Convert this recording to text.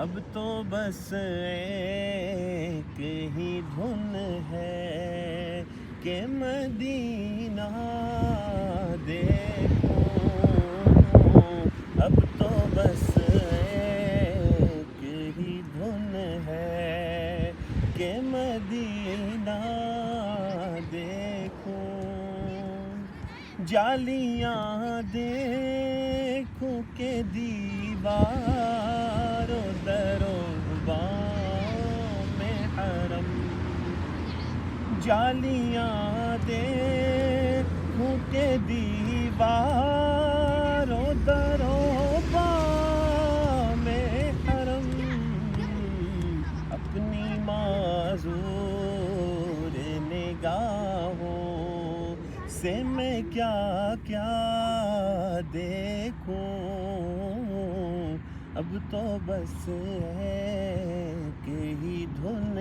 اب تو بس ایک ہی دھن ہے کہ مدینہ دیکھوں، اب تو بس ایک ہی دھن ہے کہ مدینہ دیکھوں، جالیاں دیکھوں کہ دیوار و در و بام میں حرم، جالیاں دیکھوں کہ دیوار و در و بام میں حرم، اپنی معذور نگاہوں سے میں کیا کیا دیکھوں، اب تو بس ایک ہی دھن